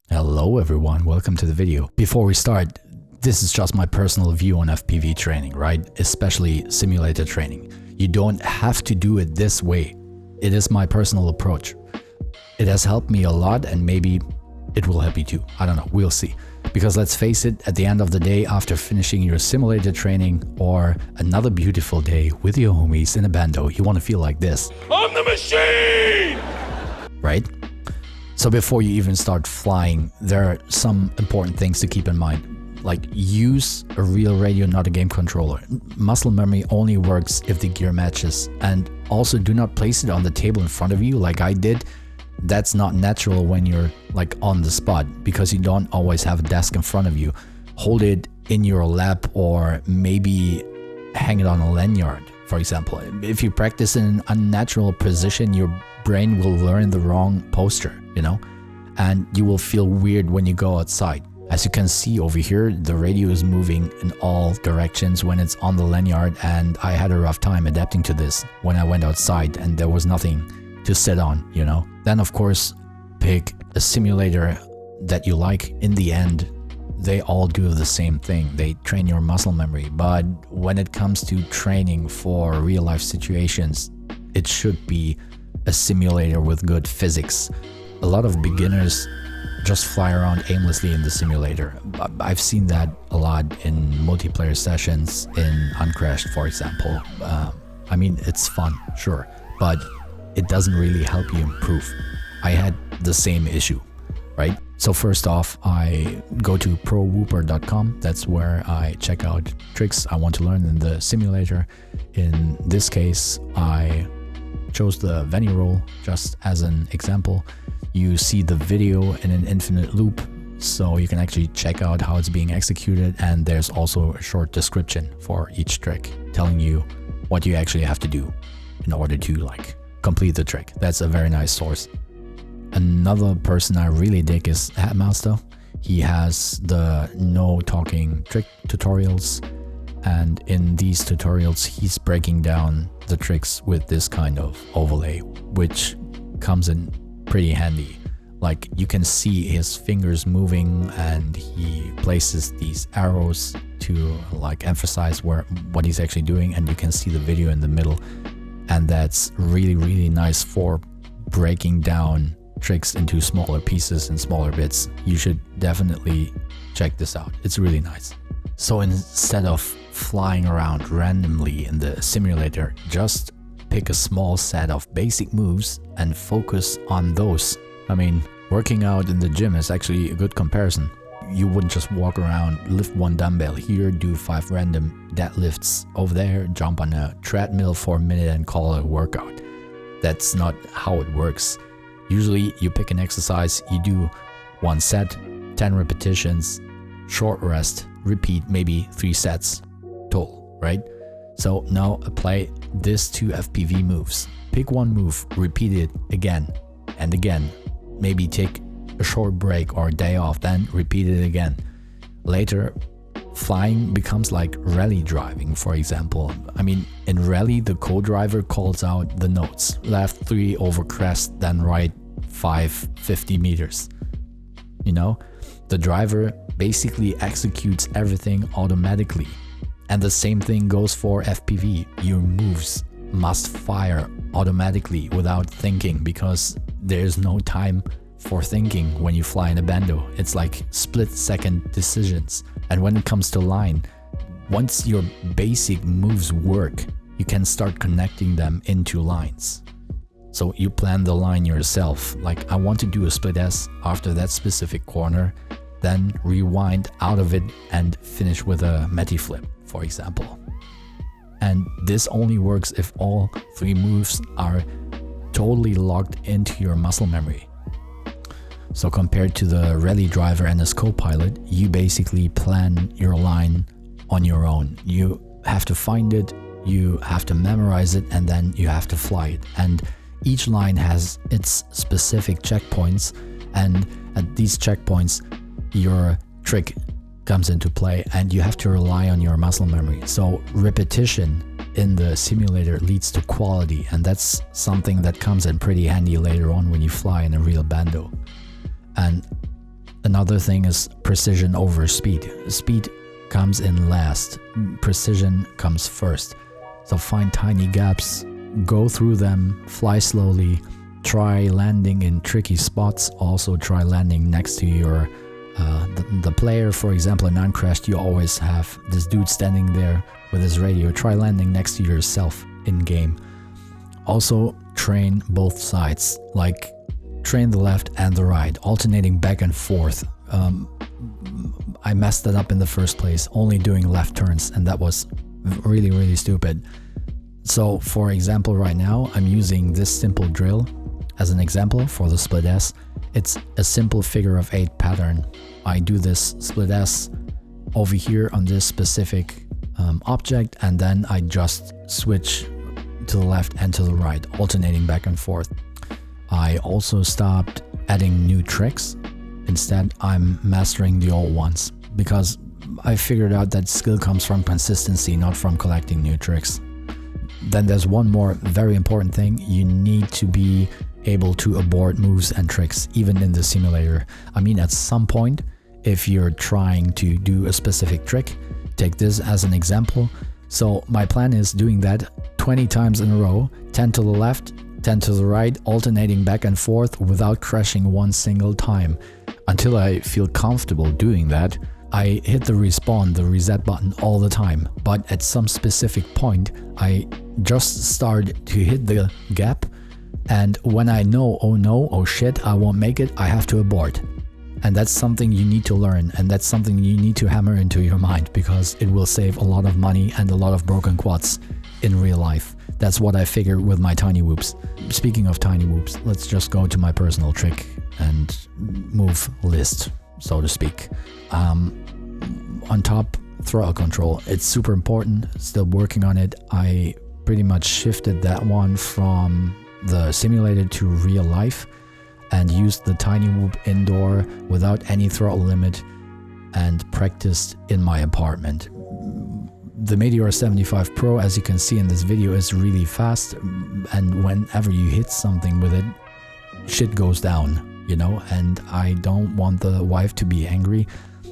Hello everyone, welcome to the video. Before we start, this is just my personal view on FPV training, right? Especially simulator training. You don't have to do it this way. It is my personal approach. It has helped me a lot and maybe it will help you too. I don't know, we'll see. Because let's face it, at the end of the day, after finishing your simulator training or another beautiful day with your homies in a bando, you want to feel like this. I'm the machine! Right? So before you even start flying, there are some important things to keep in mind. Like, use a real radio, not a game controller. Muscle memory only works if the gear matches. And also do not place it on the table in front of you like I did. That's not natural when you're like on the spot because you don't always have a desk in front of you. Hold it in your lap or maybe hang it on a lanyard, for example. If you practice in an unnatural position, your brain will learn the wrong posture, and you will feel weird when you go outside. As you can see over here, the radio is moving in all directions when it's on the lanyard, and I had a rough time adapting to this when I went outside and there was nothing to sit on, Then of course, pick a simulator that you like. In the end, they all do the same thing. They train your muscle memory, but when it comes to training for real life situations, it should be a simulator with good physics. A lot of beginners just fly around aimlessly in the simulator. I've seen that a lot in multiplayer sessions in Uncrashed, for example. It's fun, sure, but it doesn't really help you improve. I had the same issue, right? So first off, I go to prowooper.com. That's where I check out tricks I want to learn in the simulator. In this case, I chose the Venny roll just as an example. You see the video in an infinite loop, so you can actually check out how it's being executed, and there's also a short description for each trick telling you what you actually have to do in order to complete the trick. That's a very nice source. Another person I really dig is Headmaster. He has the no talking trick tutorials, and in these tutorials he's breaking down the tricks with this kind of overlay, which comes in pretty handy. Like, you can see his fingers moving and he places these arrows to emphasize what he's actually doing, and you can see the video in the middle, and that's really nice for breaking down tricks into smaller pieces and smaller bits. You should definitely check this out. It's really nice. So instead of flying around randomly in the simulator, just pick a small set of basic moves and focus on those. Working out in the gym is actually a good comparison. You wouldn't just walk around, lift one dumbbell here, do 5 random deadlifts over there, jump on a treadmill for a minute and call it a workout. That's not how it works. Usually you pick an exercise, you do 1 set, 10 repetitions, short rest, repeat maybe 3 sets total, right? So now apply this to FPV moves. Pick one move, repeat it again and again. Maybe take a short break or a day off, then repeat it again. Later, flying becomes like rally driving, for example. In rally, the co-driver calls out the notes. Left 3 over crest, then right 5, 50 meters. The driver basically executes everything automatically. And the same thing goes for FPV. Your moves must fire automatically without thinking, because there's no time for thinking when you fly in a bando. It's like split-second decisions. And when it comes to line, once your basic moves work, you can start connecting them into lines. So you plan the line yourself. Like, I want to do a split S after that specific corner, then rewind out of it and finish with a Meti flip, for example. And this only works if all 3 moves are totally locked into your muscle memory. So compared to the rally driver and his co-pilot, you basically plan your line on your own. You have to find it, you have to memorize it, and then you have to fly it. And each line has its specific checkpoints, and at these checkpoints your trick comes into play, and you have to rely on your muscle memory. So repetition in the simulator leads to quality, and that's something that comes in pretty handy later on when you fly in a real bando. And Another thing is precision over speed. Speed comes in last, precision comes first. So find tiny gaps, go through them, fly slowly, try landing in tricky spots, also try landing next to your the player. For example, in Uncrashed, you always have this dude standing there with his radio. Try landing next to yourself in game. Also train both sides, like train the left and the right, alternating back and forth. I messed that up in the first place, only doing left turns, and that was really, really stupid. So for example, right now I'm using this simple drill as an example for the split S. It's a simple figure of 8 pattern. I do this split S over here on this specific object, and then I just switch to the left and to the right, alternating back and forth. I also stopped adding new tricks. Instead, I'm mastering the old ones, because I figured out that skill comes from consistency, not from collecting new tricks. Then there's one more very important thing. You need to be able to abort moves and tricks, even in the simulator. I mean, at some point, if you're trying to do a specific trick, take this as an example. So my plan is doing that 20 times in a row, 10 to the left, 10 to the right, alternating back and forth without crashing one single time. Until I feel comfortable doing that, I hit the respawn, the reset button all the time. But at some specific point, I just start to hit the gap, and when I know, oh no, oh shit, I won't make it, I have to abort. And that's something you need to learn, and that's something you need to hammer into your mind, because it will save a lot of money and a lot of broken quads in real life. That's what I figured with my tiny whoops. Speaking of tiny whoops, let's just go to my personal trick and move list, so to speak. On top, throttle control. It's super important, still working on it. I pretty much shifted that one from the simulator to real life and used the tiny whoop indoor without any throttle limit and practiced in my apartment. The Meteor 75 Pro, as you can see in this video, is really fast, and whenever you hit something with it, shit goes down, you know, and I don't want the wife to be angry.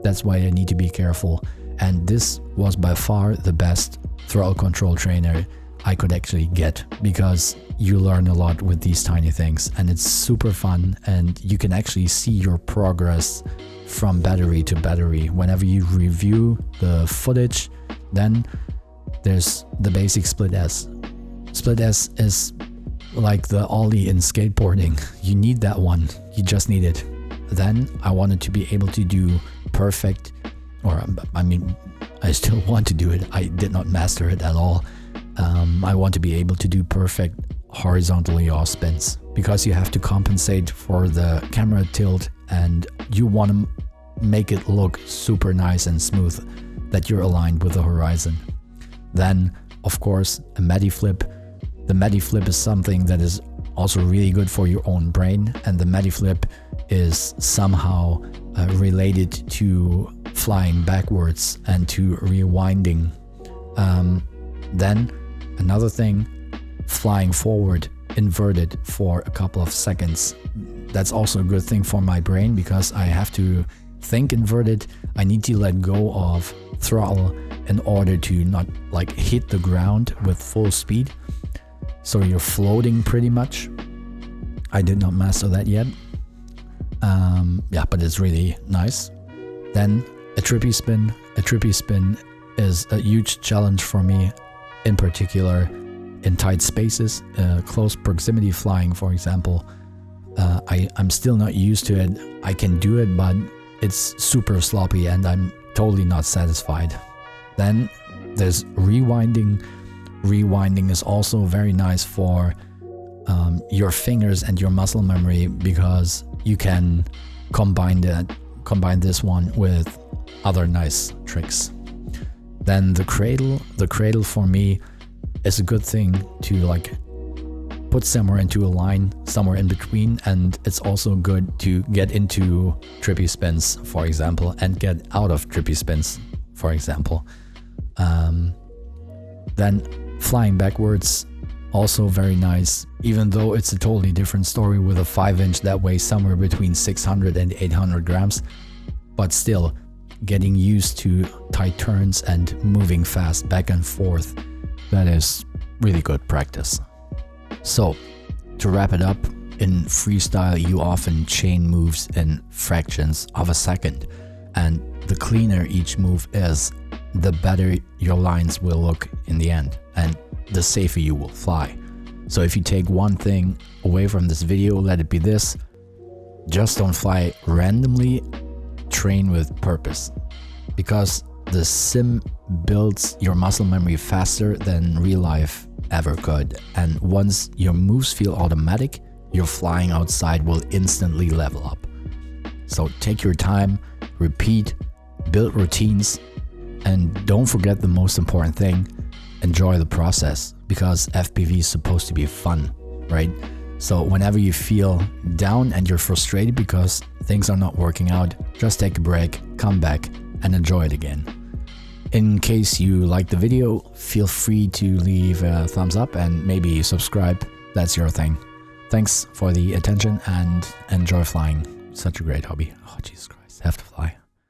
That's why I need to be careful. And this was by far the best throttle control trainer I could actually get, because you learn a lot with these tiny things, and it's super fun, and you can actually see your progress from battery to battery. Whenever you review the footage, then there's the basic split S. Split S is like the ollie in skateboarding. You need that one, you just need it. Then I wanted to be able to do perfect, or I mean, I still want to do it. I did not master it at all. I want to be able to do perfect horizontal yaw spins, because you have to compensate for the camera tilt, and you want to make it look super nice and smooth, that you're aligned with the horizon. Then, of course, a Medi flip. The Medi flip is something that is also really good for your own brain, and the Medi flip is somehow related to flying backwards and to rewinding. Then another thing, flying forward inverted for a couple of seconds. That's also a good thing for my brain, because I have to think inverted. I need to let go of throttle in order to not like hit the ground with full speed. So you're floating pretty much. I did not master that yet. Yeah, but it's really nice. Then a trippy spin. A trippy spin is a huge challenge for me, in particular in tight spaces, close proximity flying, for example. I'm still not used to it. I can do it, but it's super sloppy and I'm totally not satisfied. Then there's rewinding. Rewinding is also very nice for your fingers and your muscle memory, because you can combine this one with other nice tricks. Then the cradle for me is a good thing to like put somewhere into a line, somewhere in between, and it's also good to get into trippy spins, for example, and get out of trippy spins, for example. Then flying backwards Also very nice, even though it's a totally different story with a 5-inch that weighs somewhere between 600 and 800 grams. But still, getting used to tight turns and moving fast back and forth, that is really good practice. So, to wrap it up, in freestyle you often chain moves in fractions of a second, and the cleaner each move is, the better your lines will look in the end, and the safer you will fly. So if you take one thing away from this video, let it be this: just don't fly randomly, train with purpose. Because the sim builds your muscle memory faster than real life ever could, and once your moves feel automatic, your flying outside will instantly level up. So take your time, repeat, build routines, and don't forget the most important thing: enjoy the process, because FPV is supposed to be fun, right? So whenever you feel down and you're frustrated because things are not working out, just take a break, come back, and enjoy it again. In case you liked the video, feel free to leave a thumbs up and maybe subscribe. That's your thing. Thanks for the attention and enjoy flying. Such a great hobby. Oh, Jesus Christ, I have to fly.